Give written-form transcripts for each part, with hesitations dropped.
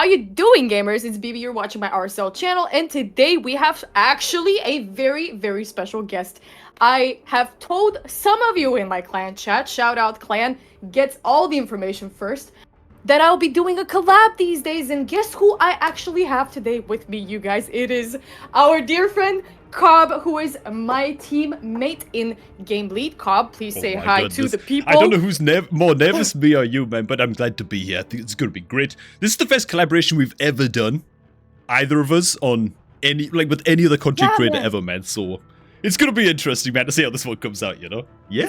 How you doing, gamers? It's BB, you're watching my RSL channel, and today we have actually a very, very special guest. I have told some of you in my clan chat, shout out clan, gets all the information first, that I'll be doing a collab these days, and guess who I actually have today with me, you guys? It is our dear friend, COB, who is my teammate in gameleap. COB, please say hi to the people. I don't know who's more nervous, me or you, man, but I'm glad to be here. I think it's going to be great. This is the first collaboration we've ever done, either of us, on any, with any other content creator ever, man. So it's going to be interesting, man, to see how this one comes out, you know? Yeah.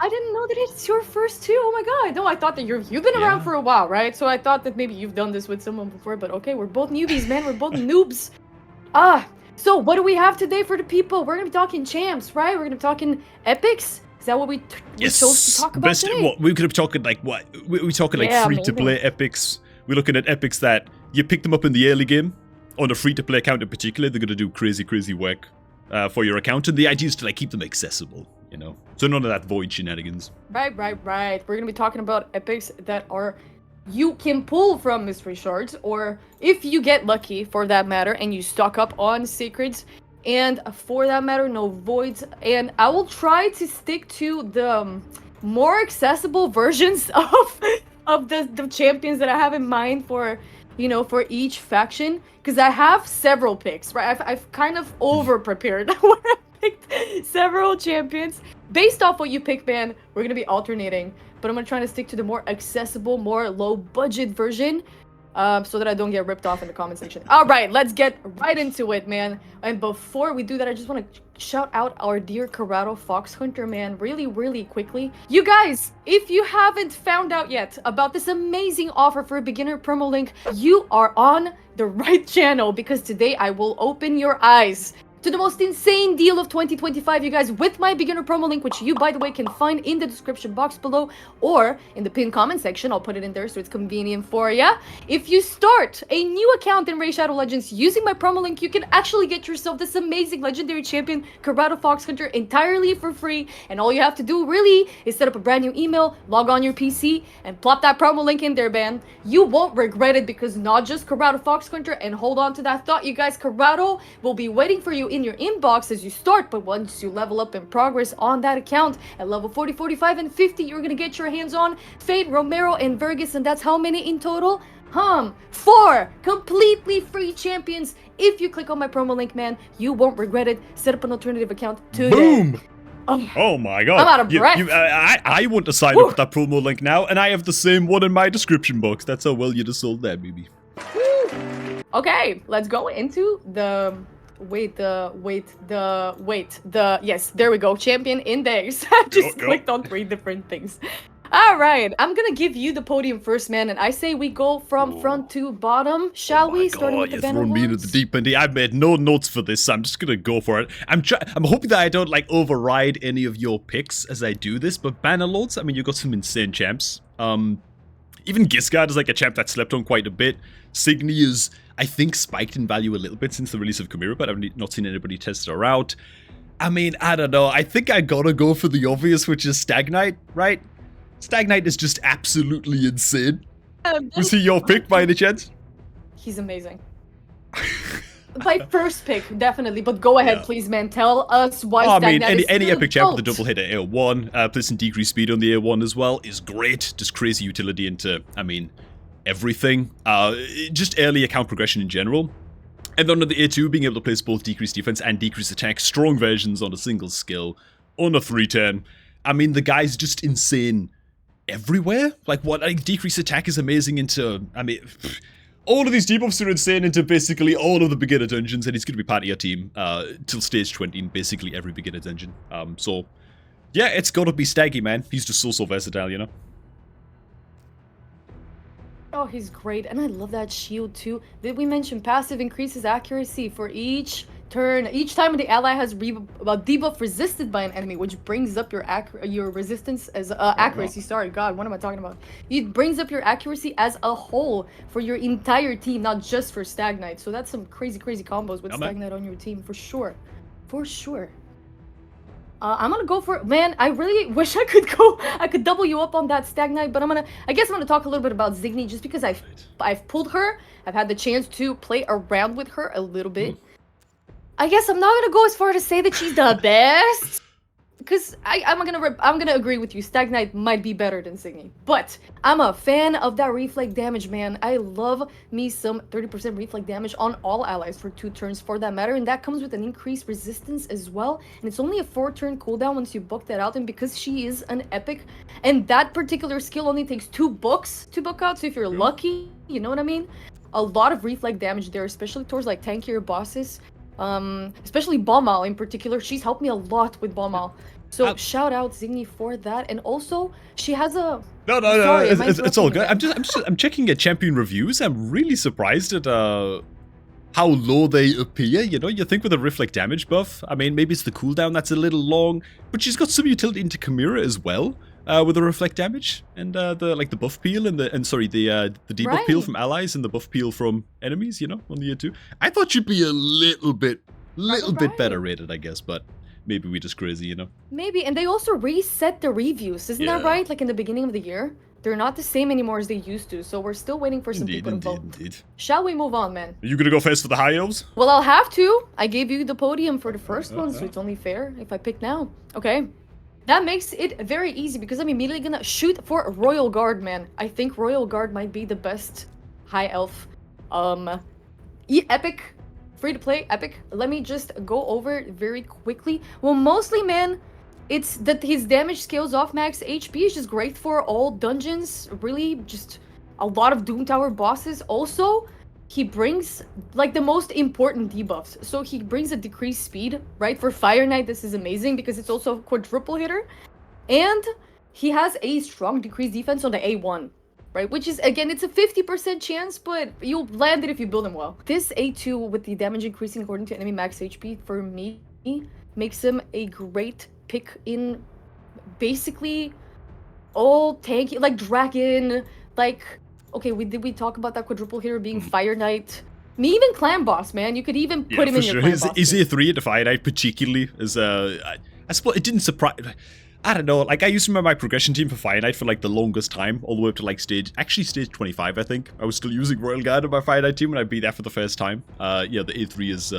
I didn't know that it's your first too. Oh my god. No, I thought that you've been around for a while, right? So I thought that maybe you've done this with someone before, but okay, we're both newbies, man. We're both noobs. So what do we have today for the people? We're gonna be talking champs, right? We're gonna be talking epics. Is that what we chose to talk about today? What we're gonna be talking like what? We're talking like free-to-play epics. We're looking at epics that you pick them up in the early game on a free-to-play account in particular. They're gonna do crazy work for your account, and the idea is to like keep them accessible. You know, so none of that void shenanigans. Right. We're gonna be talking about epics that are you can pull from mystery shards, or if you get lucky, for that matter, and you stock up on secrets, and for that matter, no voids. And I will try to stick to the more accessible versions of the champions that I have in mind for, you know, for each faction, because I have several picks, right? I've kind of over prepared. Picked several champions based off what you pick, man. We're gonna be alternating, but I'm gonna try to stick to the more accessible, more low budget version, so that I don't get ripped off in the comment section. All right, let's get right into it, man. And before we do that, I just want to shout out our dear Corrado Fox Hunter, man, really quickly. You guys, if you haven't found out yet about this amazing offer for a beginner promo link, you are on the right channel, because today I will open your eyes to the most insane deal of 2025, you guys, with my beginner promo link, which you, by the way, can find in the description box below or in the pinned comment section. I'll put it in there so it's convenient for ya. If you start a new account in Raid Shadow Legends using my promo link, you can actually get yourself this amazing legendary champion, Corrado Fox Hunter, entirely for free. And all you have to do, really, is set up a brand new email, log on your PC, and plop that promo link in there, man. You won't regret it, because not just Corrado Fox Hunter, and hold on to that thought, you guys, Corrado will be waiting for you in your inbox as you start, but once you level up in progress on that account at level 40, 45, and 50, you're gonna get your hands on Fate, Romero, and Vergus, and that's how many in total? 4 completely free champions. If you click on my promo link, man, you won't regret it. Set up an alternative account today. Boom! Oh my god. I'm out of breath. I want to sign up with that promo link now, and I have the same one in my description box. That's how well you just sold that, baby. Okay, let's go into the yes, there we go, champion index. I just clicked on 3 different things. All right, I'm gonna give you the podium first, man, and I say we go from front to bottom. Shall we? Starting with the banner throwing me into the deep end. I've made no notes for this, so I'm just gonna go for it. I'm hoping that I don't like override any of your picks as I do this, but banner lords, I mean, you've got some insane champs. Even Giscard is like a champ that slept on quite a bit. Signy is, I think, spiked in value a little bit since the release of Chimera, but I've not seen anybody test her out. I mean, I don't know. I think I gotta go for the obvious, which is Stagnite, right? Stagnite is just absolutely insane. Was he your pick by any chance? He's amazing. My first pick, definitely. But go ahead, please, man. Tell us why Stagnite is any epic champ with a double hit at AO1, plus some decreased speed on the AO1 as well, is great. Just crazy utility into, I mean, everything. Just early account progression in general. And then on the A2, being able to place both decreased defense and decreased attack, strong versions on a single skill, on a 310. I mean, the guy's just insane everywhere. Like, decreased attack is amazing into, I mean, all of these debuffs are insane into basically all of the beginner dungeons, and he's going to be part of your team till stage 20 in basically every beginner dungeon. So, yeah, it's got to be Staggy, man. He's just so versatile, you know? Oh, he's great, and I love that shield too. Did we mention passive increases accuracy for each turn? Each time the ally has debuff resisted by an enemy, which brings up your resistance as accuracy. Sorry, God, what am I talking about? It brings up your accuracy as a whole for your entire team, not just for Stagnite. So that's some crazy combos with Stagnite on your team for sure, for sure. I'm gonna go for, man, I really wish I could go, I could double you up on that Stag Knight, but I guess I'm gonna talk a little bit about Ziggy just because I've pulled her, I've had the chance to play around with her a little bit. I guess I'm not gonna go as far to say that she's the best, because I'm gonna agree with you. Stag Knight might be better than Ziggy, but I'm a fan of that reflect damage, man. I love me some 30% reflect damage on all allies for 2 turns for that matter, and that comes with an increased resistance as well. And it's only a 4-turn cooldown once you book that out, and because she is an epic, and that particular skill only takes 2 books to book out. So if you're lucky, you know what I mean. A lot of reflect damage there, especially towards like tankier bosses. Especially Bomal in particular. She's helped me a lot with Bomal. So shout out Ziggy for that. And also, she has a... No, it's all good. I'm checking at champion reviews. I'm really surprised at how low they appear. You know, you think with a reflect damage buff, I mean, maybe it's the cooldown that's a little long, but she's got some utility into Chimera as well. With the reflect damage and the buff peel and the debuff peel from allies and the buff peel from enemies, you know, on the year 2. I thought she'd be a little bit better rated, I guess, but maybe we just crazy, you know. Maybe, and they also reset the reviews, isn't that right? Like in the beginning of the year, they're not the same anymore as they used to, so we're still waiting for some people to vote. Indeed. Shall we move on, man? Are you gonna go first for the high elves? Well, I'll have to. I gave you the podium for the first one, so it's only fair if I pick now. Okay. That makes it very easy because I'm immediately gonna shoot for Royal Guard, man. I think Royal Guard might be the best high elf. Epic. Free to play, epic. Let me just go over it very quickly. Well, mostly, man, it's that his damage scales off max HP is just great for all dungeons. Really, just a lot of Doom Tower bosses. Also, he brings like the most important debuffs. So he brings a decreased speed, right? For Fire Knight, this is amazing because it's also a quadruple hitter. And he has a strong decreased defense on the A1, right? Which is, again, it's a 50% chance, but you'll land it if you build him well. This A2 with the damage increasing according to enemy max HP, for me, makes him a great pick in basically all tanky, like Dragon, like... Okay, did we talk about that quadruple hitter being Fire Knight? Me, even Clan Boss, man. You could even put him in your Clan Boss. Is A3 into Fire Knight particularly? I suppose it didn't surprise... I don't know, like I used to remember my progression team for Fire Knight for like the longest time, all the way up to like stage 25, I think. I was still using Royal Guard on my Fire Knight team when I'd be there for the first time. Yeah, the A3 is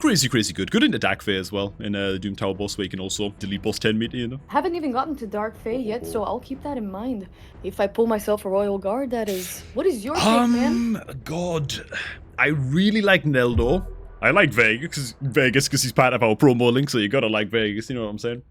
crazy good. Good into Dark Fae as well, in Doom Tower boss where you can also delete boss 10 meter, you know. Haven't even gotten to Dark Fae yet, so I'll keep that in mind. If I pull myself a Royal Guard, that is... What is your take, man? God, I really like Neldo. I like Vegas because he's part of our promo link, so you gotta like Vegas, you know what I'm saying?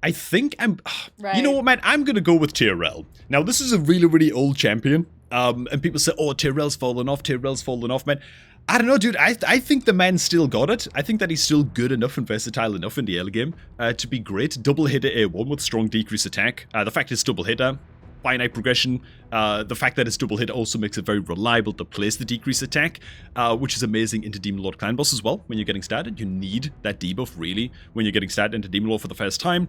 I think I'm... Right. You know what, man? I'm gonna go with Tyrell. Now, this is a really old champion, and people say, oh, Tyrell's fallen off, man. I don't know, dude. I think the man's still got it. I think that he's still good enough and versatile enough in the early game to be great. Double hitter A1 with strong decrease attack. The fact it's double hitter, finite progression. The fact that it's double hitter also makes it very reliable to place the decrease attack, which is amazing into Demon Lord Clan Boss as well. When you're getting started, you need that debuff, really, when you're getting started into Demon Lord for the first time.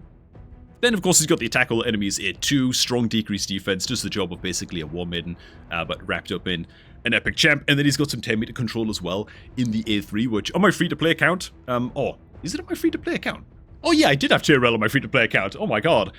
Then, of course, he's got the attack all enemies A2, strong decreased defense, does the job of basically a War Maiden, but wrapped up in an epic champ. And then he's got some 10 meter control as well in the A3, which on my free-to-play account, is it on my free-to-play account? Oh yeah, I did have Tyrell on my free-to-play account. Oh my god.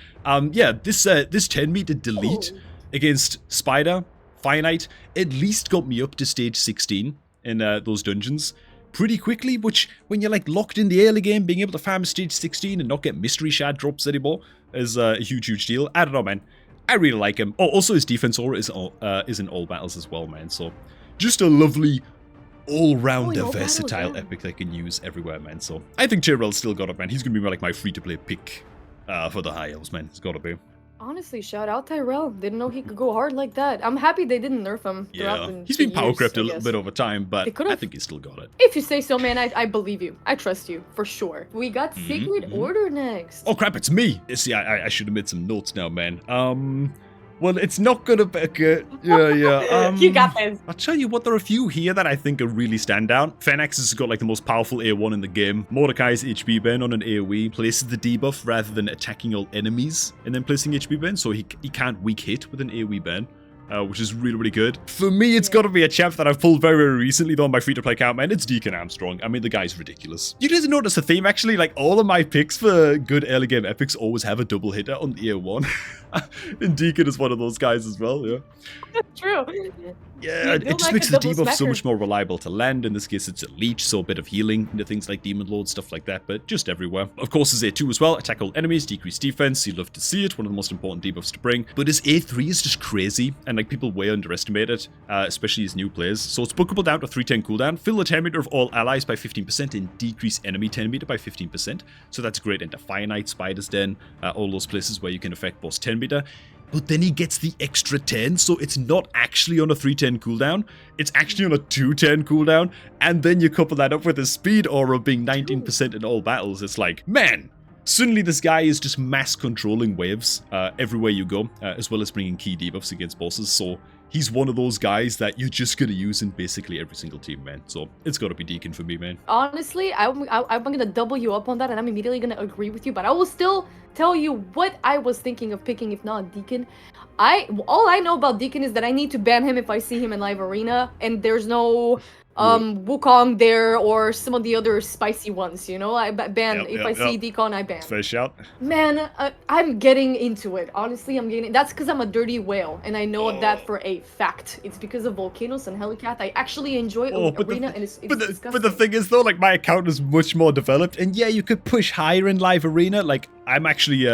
Yeah, this 10 meter delete against Spider, Fire Knight, at least got me up to stage 16 in those dungeons pretty quickly, which, when you're like locked in the early game, being able to farm stage 16 and not get mystery shard drops anymore is a huge deal. I don't know, man. I really like him. Oh, also his defense aura is in all battles as well, man. So, just a lovely, all-rounder, versatile epic they can use everywhere, man. So, I think Tyrell's still got it, man. He's gonna be like my free-to-play pick for the high elves, man. It's gotta be. Honestly, shout out Tyrell. Didn't know he could go hard like that. I'm happy they didn't nerf him. Yeah, he's been power crept a little bit over time, but I think he's still got it. If you say so, man, I believe you. I trust you, for sure. We got Sacred Order next. Oh crap, it's me! See, I should have made some notes now, man. Well, it's not gonna be good. Yeah. You got this. I'll tell you what, there are a few here that I think are really stand out. Phoenix has got like the most powerful A1 in the game. Mordecai's HP burn on an AoE places the debuff rather than attacking all enemies and then placing HP burn, so he can't weak hit with an AoE burn. which is really, really good. For me, it's got to be a champ that I've pulled very, very recently, though, on my free-to-play account, man. It's Deacon Armstrong. I mean, the guy's ridiculous. You guys notice a theme, actually? Like, all of my picks for good early game epics always have a double hitter on the A1. And Deacon is one of those guys as well, yeah. True. Yeah, it just makes the debuff so much more reliable to land. In this case, it's a leech, so a bit of healing into things like Demon Lord, stuff like that, but just everywhere. Of course, his A2 as well. Attack all enemies, decrease defense. You'd love to see it. One of the most important debuffs to bring. But his A3 is just crazy, and like people way underestimate it, especially as new players. So it's bookable down to 310 cooldown. Fill the 10 meter of all allies by 15% and decrease enemy 10 meter by 15%. So that's great into Fire Knight, Spider's Den, all those places where you can affect boss 10 meter. But then he gets the extra 10, so it's not actually on a 310 cooldown, it's actually on a 210 cooldown, and then you couple that up with his speed aura being 19% in all battles. It's like, man, suddenly this guy is just mass controlling waves everywhere you go, as well as bringing key debuffs against bosses, so he's one of those guys that you're just going to use in basically every single team, man. So it's got to be Deacon for me, man. Honestly, I'm going to double you up on that, and I'm immediately going to agree with you, but I will still tell you what I was thinking of picking, if not Deacon. All I know about Deacon is that I need to ban him if I see him in live arena, and there's no Wukong there or some of the other spicy ones, you know? I ban if I see Deacon, I ban. Fair shout. Man, I'm getting into it. Honestly, that's because I'm a dirty whale, and I know that for a fact. It's because of Volcanoes and Helicat. I actually enjoy arena, and it's disgusting. But the thing is, though, like, my account is much more developed, and yeah, you could push higher in live arena. Like, I'm actually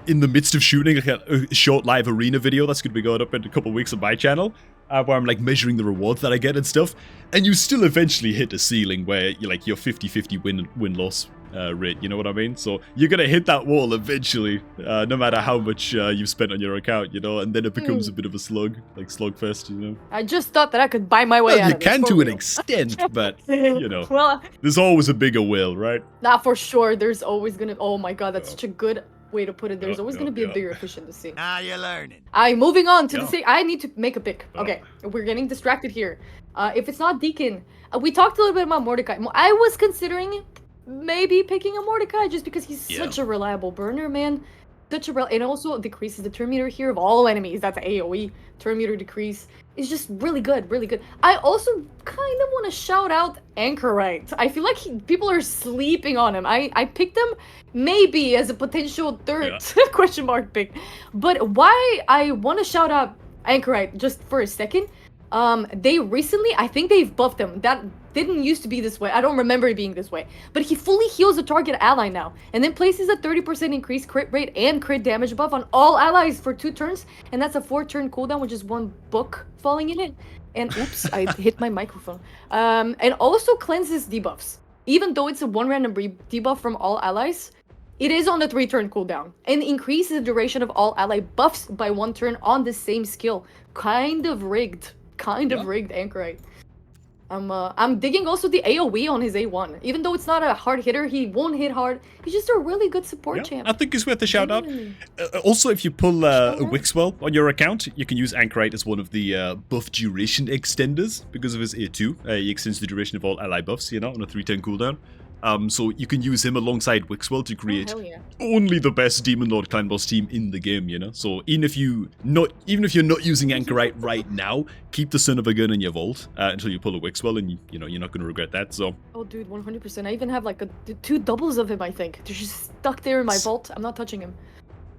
in the midst of shooting a short live arena video that's going to be going up in a couple of weeks on my channel, where I'm like measuring the rewards that I get and stuff, and you still eventually hit a ceiling where you're like your 50-50 win-loss rate, you know what I mean? So you're gonna hit that wall eventually, no matter how much you've spent on your account, you know, and then it becomes a bit of a slug, like slugfest, you know? I just thought that I could buy my way out you of this. You can to an extent, but, you know, well, there's always a bigger whale, right? Nah, for sure, there's always gonna, oh my god, that's such a good way to put it. There's always going to be a bigger efficiency. Now you're learning. Moving on to the I need to make a pick. Okay, we're getting distracted here. If it's not Deacon, we talked a little bit about Mordecai. I was considering maybe picking a Mordecai just because he's such a reliable burner, man. And also decreases the turn meter here of all enemies. That's AoE. Turn meter decrease is just really good, really good. I also kind of want to shout out Anchorite. I feel like people are sleeping on him. I picked him maybe as a potential third question mark pick. But why I want to shout out Anchorite just for a second. They recently, I think they've buffed him. That didn't used to be this way. I don't remember it being this way. But he fully heals a target ally now. And then places a 30% increased crit rate and crit damage buff on all allies for 2 turns. And that's a 4-turn cooldown, which is 1 book falling in it. And oops, I hit my microphone. And also cleanses debuffs. Even though it's a 1 random debuff from all allies, it is on the 3-turn cooldown. And increases the duration of all ally buffs by 1 turn on the same skill. Kind of rigged. Rigged Anchorite. I'm digging also the AoE on his A1. Even though it's not a hard hitter, he won't hit hard. He's just a really good support champ. I think it's worth a shout out. Also, if you pull a Wixwell on your account, you can use Anchorite as one of the buff duration extenders because of his A2. He extends the duration of all ally buffs, you know, on a 310 cooldown. So you can use him alongside Wixwell to create only the best Demon Lord clan boss team in the game, you know. So even if you're not using Anchorite right now, keep the son of a gun in your vault until you pull a Wixwell, and you know you're not gonna regret that. So. Oh, dude, 100%. I even have like 2 doubles of him. I think they're just stuck there in my vault. I'm not touching him.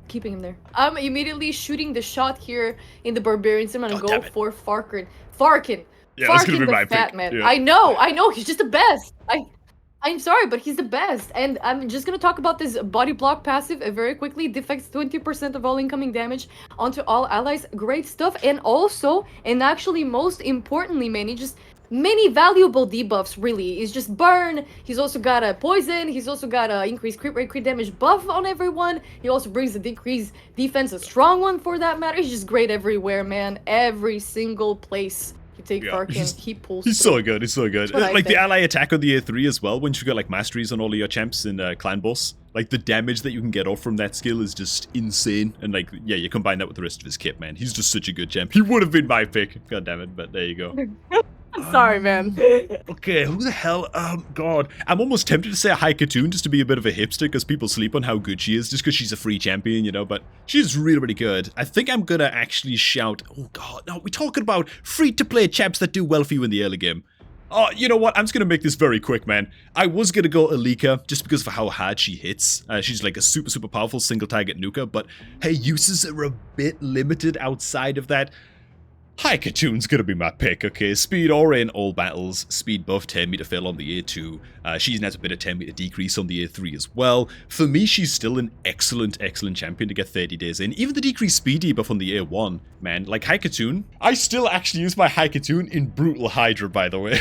Keeping him there. I'm immediately shooting the shot here in the Barbarians. I'm gonna go for Farkin. Yeah, that's gonna be my fat pick. man. Yeah. I know. He's just the best. I'm sorry, but he's the best. And I'm just gonna talk about this body block passive very quickly. Deflects 20% of all incoming damage onto all allies. Great stuff. And also, and actually most importantly, man, he just many valuable debuffs, really. He's just burn. He's also got a poison. He's also got a increased crit rate, crit damage buff on everyone. He also brings a decreased defense, a strong one for that matter. He's just great everywhere, man. Every single place. You take Farkin, he pulls. He's so good. He's so good. Like the ally attack on the A3 as well. Once you got like masteries on all of your champs in clan boss, like the damage that you can get off from that skill is just insane. And like, yeah, you combine that with the rest of his kit, man. He's just such a good champ. He would have been my pick. God damn it, but there you go. I'm sorry, man. Okay, who the hell? God. I'm almost tempted to say a Haikatoon just to be a bit of a hipster because people sleep on how good she is just because she's a free champion, you know, but she's really, really good. I think I'm gonna actually shout, oh God, no, we're talking about free-to-play champs that do well for you in the early game. Oh, you know what? I'm just going to make this very quick, man. I was going to go Alika just because of how hard she hits. She's like a super, super powerful single-target nuker, but her uses are a bit limited outside of that. Haikatoon's gonna be my pick, okay? Speed aura in all battles, speed buff 10 meter fail on the A2. She has a bit of 10 meter decrease on the A3 as well. For me, she's still an excellent, excellent champion to get 30 days in. Even the decreased speed debuff on the A1, man, like Haikatoon. I still actually use my Haikatoon in Brutal Hydra, by the way.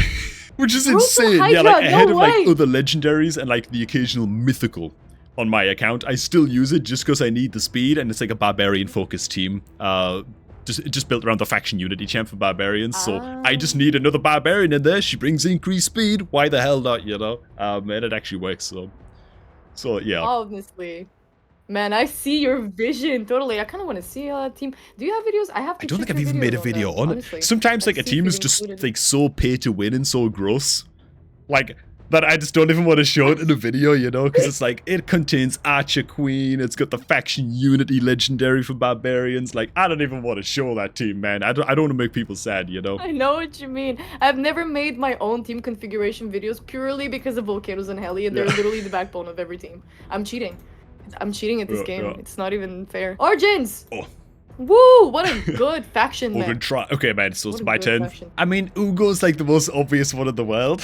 Which is insane, Hydra, yeah, like ahead no of like way. other legendaries and like the occasional mythical on my account. I still use it just because I need the speed and it's like a barbarian focused team. Just built around the faction unity champ for barbarians, so I just need another barbarian in there. She brings increased speed. Why the hell not, you know? And it actually works, so yeah. Honestly. Man, I see your vision. Totally. I kind of want to see a team. Do you have videos? I have to I don't check think I've your even made a videos video that, on it. honestly. Sometimes like a Let's see team if is you've just included- like so pay to win and so gross, like that I just don't even want to show it in a video, you know, because it's like it contains Archer Queen, it's got the faction unity legendary for barbarians. Like I don't even want to show that team, man. I don't want to make people sad, you know. I know what you mean. I've never made my own team configuration videos purely because of Volcanoes and Heli. They're literally the backbone of every team. I'm cheating. I'm cheating at this game. Yeah. It's not even fair. Origins! Oh. Woo! What a good faction, We're gonna man. try. Okay, man. So What it's a my good turn. faction. I mean, Ugo's like the most obvious one in the world.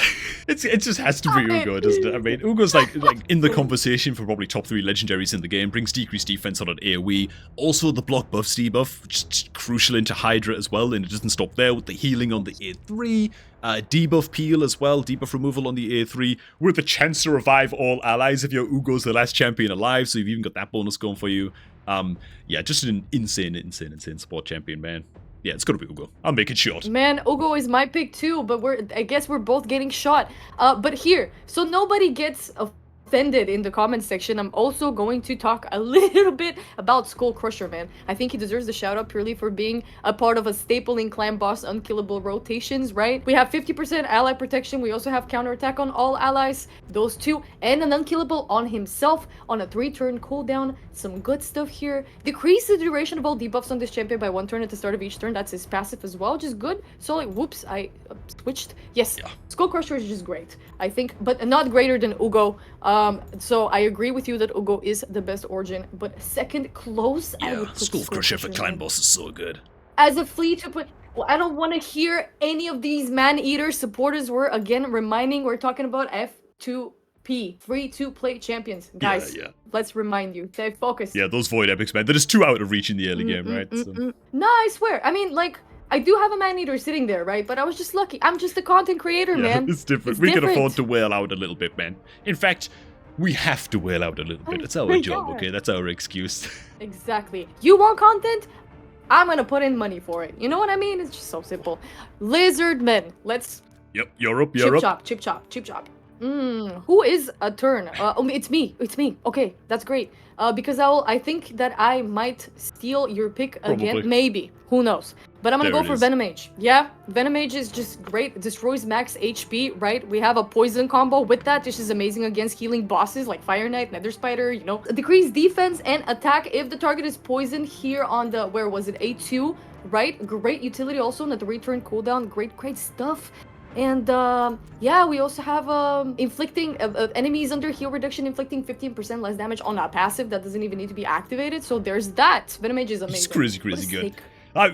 It just has to be Ugo, doesn't it? I mean, Ugo's like in the conversation for probably top 3 legendaries in the game. Brings decreased defense on an AOE. Also, the block buff debuff, which is crucial into Hydra as well. And it doesn't stop there with the healing on the A3. Debuff peel as well, debuff removal on the A3, with the chance to revive all allies if your Ugo's the last champion alive, so you've even got that bonus going for you. Yeah, just an insane support champion, man. Yeah, it's gotta be Ugo. I'll make it short. Man, Ugo is my pick too, but I guess we're both getting shot. But here, so nobody gets offended in the comments section, I'm also going to talk a little bit about Skull Crusher, man. I think he deserves the shout out purely for being a part of a staple in clan boss unkillable rotations, right? We have 50% ally protection, we also have counterattack on all allies, those two, and an unkillable on himself on a 3-turn cooldown. Some good stuff here. Decrease the duration of all debuffs on this champion by 1 turn at the start of each turn. That's his passive as well, just good. So like, whoops, I switched. Yes, yeah. Skull Crusher is just great, I think, but not greater than Ugo. So I agree with you that Ugo is the best origin, but second close, I would Yeah, put Skull Crusher for clan in. boss is so good. As a fleet to put, well, I don't want to hear any of these man-eater supporters. We're again reminding, we're talking about F2P, free-to-play champions, guys. Yeah. Let's remind you, stay focused. Yeah, those Void Epics, man, they're just too out of reach in the early game, right? So. No, I swear. I mean, like, I do have a man-eater sitting there, right? But I was just lucky. I'm just a content creator, Yeah, man. it's different. We can afford to whale out a little bit, man. In fact, we have to whale out a little bit. It's our job, okay? That's our excuse. Exactly. You want content? I'm gonna put in money for it. You know what I mean? It's just so simple. Lizard men. Let's. Yep, you're up. You're up. Chip chop. Who is a turn? It's me. Okay, that's great. Because I think that I might steal your pick again. Probably. Maybe. Who knows? But I'm gonna There go it for is. Venom Mage. Yeah, Venom Mage is just great. It destroys max HP, right? We have a poison combo with that. This is amazing against healing bosses like Fire Knight, Nether Spider, you know. Decrease defense and attack if the target is poisoned here on the, where was it? A2, right? Great utility also on the 3-turn cooldown. Great stuff. And yeah, we also have inflicting enemies under heal reduction, inflicting 15% less damage on a passive that doesn't even need to be activated. So there's that. Venom Mage is amazing. It's crazy What a good. snake.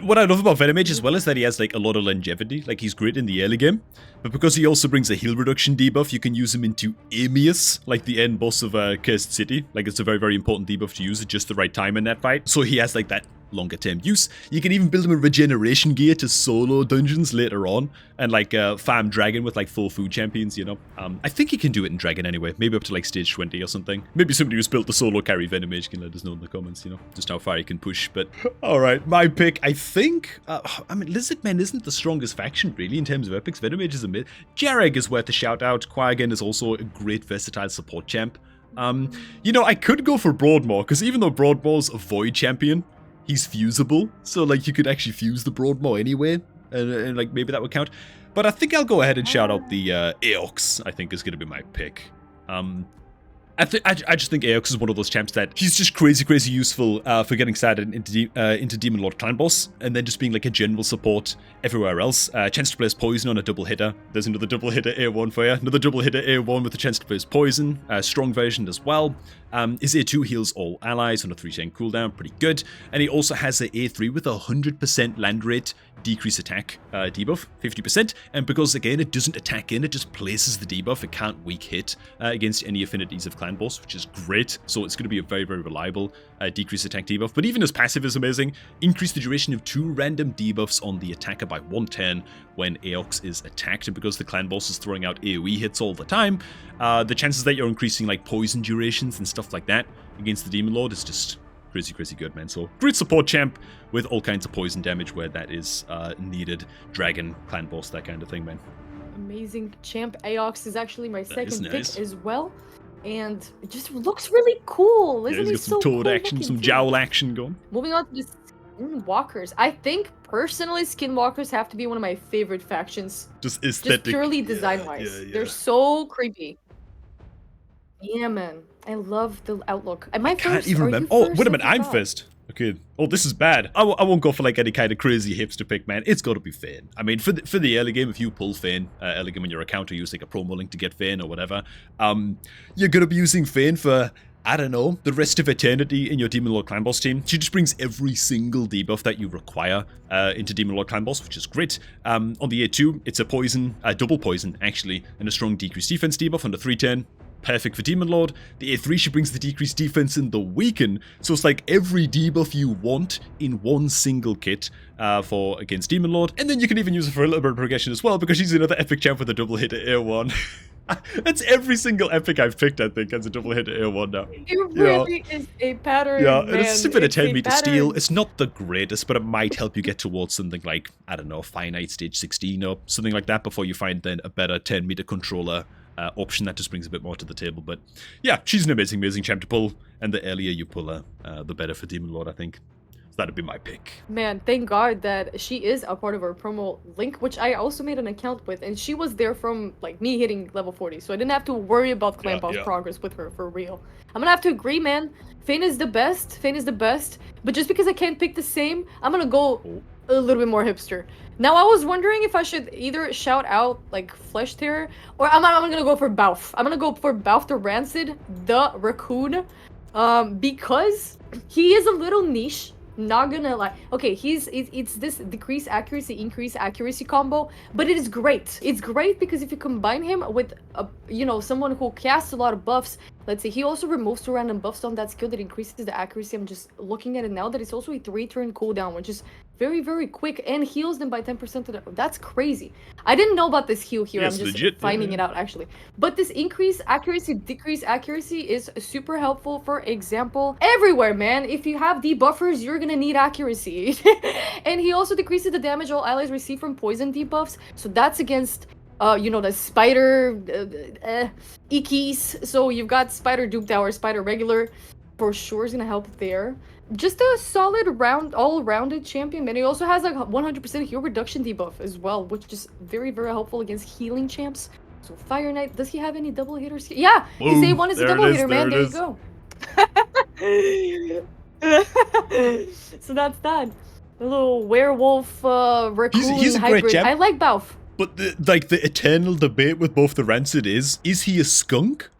What I love about Venom Mage as well is that he has like a lot of longevity. Like he's great in the early game, but because he also brings a heal reduction debuff, you can use him into Amius, like the end boss of Cursed City. Like it's a very important debuff to use at just the right time in that fight. So he has like that longer term use. You can even build him a regeneration gear to solo dungeons later on and like farm dragon with like 4 food champions, you know. I think he can do it in dragon anyway, maybe up to like stage 20 or something. Maybe somebody who's built the solo carry Venom Mage can let us know in the comments, you know, just how far he can push. But all right, my pick, I think, I mean, Lizardmen isn't the strongest faction really in terms of epics. Venom Mage is a mid. Jareg is worth a shout out. Qui-Gon is also a great versatile support champ. You know, I could go for Broadmoor, because even though Broadmoor's a void champion, he's fusible, so like you could actually fuse the Broadmoor anyway, and like maybe that would count. But I think I'll go ahead and shout out the Aox, I think is going to be my pick. I just think Aox is one of those champs that he's just crazy useful for getting started into Demon Lord Clan Boss, and then just being like a general support everywhere else. Chance to place poison on a double hitter. There's another double hitter A1 for you. Another double hitter A1 with a chance to place poison. Strong version as well. His A2 heals all allies on a 3-10 cooldown, pretty good. And he also has an A3 with a 100% land rate decrease attack debuff, 50%, and because again it doesn't attack in, it just places the debuff, it can't weak hit against any affinities of Clan Boss, which is great, so it's going to be a very reliable decrease attack debuff. But even his passive is amazing. Increase the duration of 2 random debuffs on the attacker by 110 when Aox is attacked, and because the Clan Boss is throwing out AoE hits all the time, the chances that you're increasing like poison durations and stuff like that against the Demon Lord is just crazy good, man. So great support champ with all kinds of poison damage where that is needed. Dragon, Clan Boss, that kind of thing, man. Amazing champ. Aox is actually my second nice. pick as well. And it just looks really cool. Isn't he's he got some so toad cool action, some looking, too? jowl action going. Moving on to the Skinwalkers. I think personally Skinwalkers have to be one of my favorite factions. Just aesthetic. Just purely design-wise. Yeah. They're so creepy. Yeah, man. I love the outlook. Am I Can't first? even Are remember. you Oh, first? wait a minute, I I'm forgot. first. Okay. Oh, this is bad. I won't go for like any kind of crazy hipster pick, man. It's got to be Fane. I mean, for the early game, if you pull Fane early game on your account or use like a promo link to get Fane or whatever, you're gonna be using Fane for, I don't know, the rest of eternity in your Demon Lord Clan Boss team. She just brings every single debuff that you require into Demon Lord Clan Boss, which is great. On the A2, it's a poison, double poison actually, and a strong decreased defense debuff on the 310. Perfect for Demon Lord. The A3, she brings the decreased defense and the weaken, so it's like every debuff you want in one single kit for against Demon Lord. And then you can even use it for a little bit of progression as well, because she's another epic champ with a double hit at A1. That's every single epic I've picked, I think, as a double hit at A1 now. It really is a pattern. Yeah, man. and it's a bit of It's 10 a meter pattern. steal. It's not the greatest, but it might help you get towards something like, I don't know, Finite Stage 16 or something like that before you find then a better 10 meter controller option that just brings a bit more to the table. But yeah, she's an amazing champ to pull, and the earlier you pull her, the better for Demon Lord, I think. So that'd be my pick. Man, thank God that she is a part of our promo link, which I also made an account with, and she was there from like me hitting level 40, so I didn't have to worry about Clan Boss progress with her for real. I'm gonna have to agree, man. Fane is the best. Fane is the best. But just because I can't pick the same, I'm gonna go a little bit more hipster. Now, I was wondering if I should either shout out like Flesh Terror, or I'm gonna go for Bauf. I'm gonna go for Bauf the Rancid, the Raccoon, because he is a little niche. Not gonna lie. Okay, it's this decrease accuracy, increase accuracy combo, but it is great. It's great because if you combine him with someone who casts a lot of buffs, let's say he also removes 2 random buffs on that skill that increases the accuracy. I'm just looking at it now that it's also a 3-turn cooldown, which is very quick, and heals them by 10% of the. That's crazy. I didn't know about this heal here. Yeah, I'm just legit, finding yeah. it out actually. But this increase accuracy, decrease accuracy is super helpful. For example, everywhere, man. If you have debuffers, you're gonna need accuracy. And he also decreases the damage all allies receive from poison debuffs. So that's against the spider Ikis. So you've got Spider Duke Tower, Spider Regular. For sure is gonna help there. Just a solid all-rounded champion, man. He also has like 100% heal reduction debuff as well, which is very helpful against healing champs. So Fire Knight, does he have any double hitters? Yeah, Boom. his A1 is a There it double is, hitter, man. there There it you go. So that's that. A little werewolf raccoon He's a great hybrid. champ. I like Bauf. But the eternal debate with both the Rancid is he a skunk?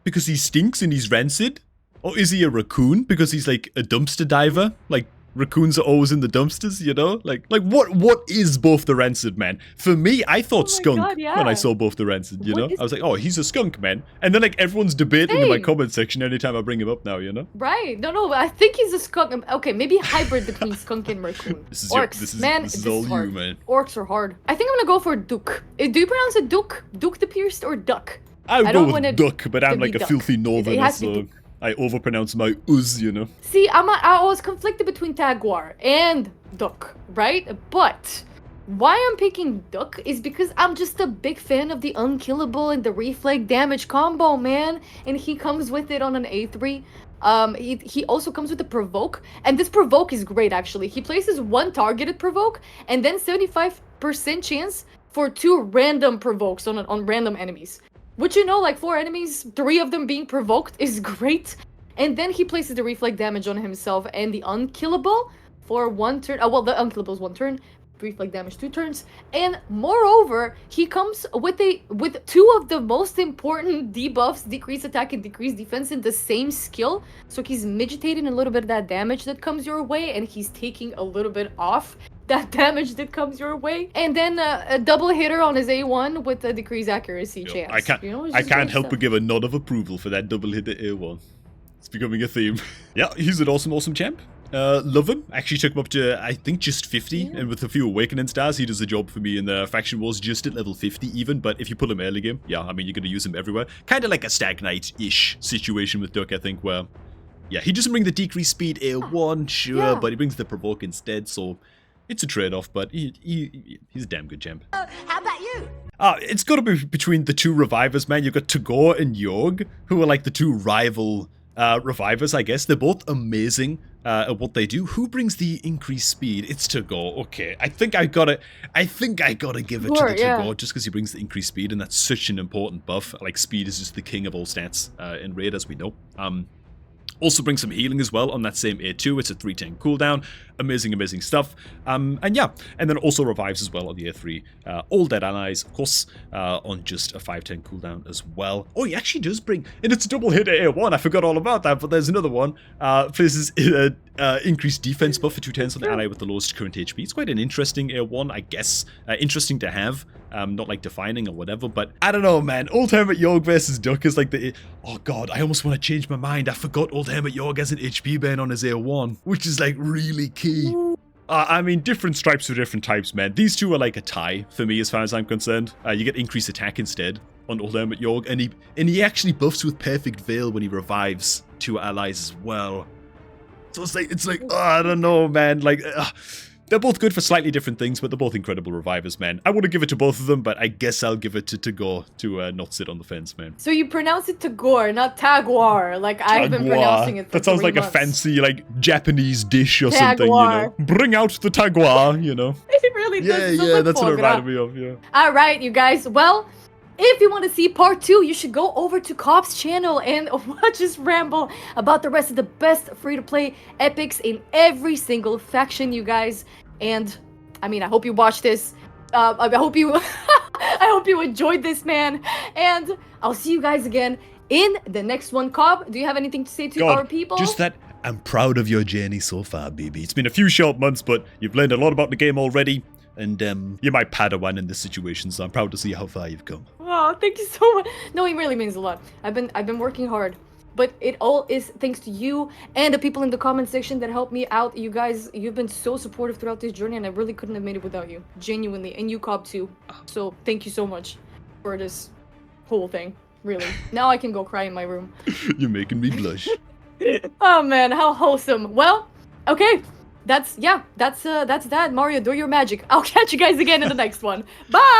Because he stinks and he's rancid? Or is he a raccoon? Because he's like a dumpster diver? Like, raccoons are always in the dumpsters, you know? Like what is both the Rancid, man? For me, I thought Oh my skunk God, yeah. when I saw both the Rancid, you What know? is- I was like, oh, he's a skunk, man. And then like everyone's debating in my Same. comment section anytime I bring him up now, you know? Right. No, I think he's a skunk. Okay, maybe hybrid between skunk and raccoon. This is Orcs, this is man, this is this all hard. you, man. Orcs are hard. I think I'm gonna go for Duke. Do you pronounce it Duke? Duke the Pierced or Duck? I would I go don't with want it duck, but I'm to like be a duck. filthy It northerner, has to be so duck. I overpronounce my uz, you know? See, I was conflicted between Taguar and Duck, right? But why I'm picking Duck is because I'm just a big fan of the unkillable and the reflect damage combo, man. And he comes with it on an A3. He also comes with the provoke, and this provoke is great actually. He places one targeted provoke, and then 75% chance for 2 random provokes on random enemies. Which, you know, like 4 enemies, 3 of them being provoked is great. And then he places the reflect damage on himself and the unkillable for 1 turn. Well, the unkillable is 1 turn. Reflect damage 2 turns. And moreover, he comes with 2 of the most important debuffs, decrease attack and decrease defense, in the same skill. So he's midgetating a little bit of that damage that comes your way, and he's taking a little bit off that damage that comes your way. And then a double hitter on his A1 with a decreased accuracy chance. I can't help but give a nod of approval for that double hitter A1. It's becoming a theme. Yeah, he's an awesome champ. Love him. Actually took him up to, I think, just 50. Yeah. And with a few Awakening stars, he does the job for me in the Faction Wars just at level 50 even. But if you pull him early game, yeah, I mean, you're going to use him everywhere. Kind of like a Stag Knight-ish situation with Duck, I think, where, yeah, he doesn't bring the decreased speed A1, sure, yeah, but he brings the Provoke instead, so it's a trade-off, but he's a damn good champ. How about you? It's got to be between the 2 revivers, man. You've got Tagore and Yorg, who are like the 2 rival revivers, I guess. They're both amazing at what they do. Who brings the increased speed? It's Tagore. Okay, I think I gotta give it to the Tagore, just because he brings the increased speed, and that's such an important buff. Like, speed is just the king of all stats in Raid, as we know. Also brings some healing as well on that same A2. It's a 310 cooldown. Amazing stuff. And yeah, and then also revives as well on the A3. All dead allies, of course, on just a 510 cooldown as well. Oh, he actually does bring, and it's a double hit at A1. I forgot all about that, but there's another one. Places increased defense buff for 2 turns on the ally with the lowest current HP. It's quite an interesting A1, I guess. Interesting to have. Not like defining or whatever, but I don't know, man. Old Hermit Yorg versus Duck is like the... Oh god, I almost want to change my mind. I forgot Old Hermit Yorg has an HP ban on his A1, which is like really key. I mean, different stripes for different types, man. These 2 are like a tie for me as far as I'm concerned. You get increased attack instead on Old Hermit Yorg, and he actually buffs with Perfect Veil when he revives 2 allies as well. So it's like, oh, I don't know, man. Like, they're both good for slightly different things, but they're both incredible revivers, man. I want to give it to both of them, but I guess I'll give it to Tagore to not sit on the fence, man. So you pronounce it Tagore, not Taguar, like I've been pronouncing it for That sounds like months. A fancy, like, Japanese dish or something, you know? Bring out the Taguar, you know? It really does. Yeah, that's what it reminded me of, yeah. Alright, you guys, well, if you want to see part 2, you should go over to COB's channel and watch us ramble about the rest of the best free-to-play epics in every single faction, you guys. And I mean, I hope you watched this. I hope you I hope you enjoyed this, man. And I'll see you guys again in the next one. Cobb, do you have anything to say to our people? Just that I'm proud of your journey so far, baby. It's been a few short months, but you've learned a lot about the game already. And you're my Padawan in this situation, so I'm proud to see how far you've come. Oh, thank you so much. No, it really means a lot. I've been working hard. But it all is thanks to you and the people in the comment section that helped me out. You guys, you've been so supportive throughout this journey, and I really couldn't have made it without you. Genuinely. And you, Cobb, too. So thank you so much for this whole thing. Really. Now I can go cry in my room. You're making me blush. Oh, man. How wholesome. Well, okay. That's that. Mario, do your magic. I'll catch you guys again in the next one. Bye!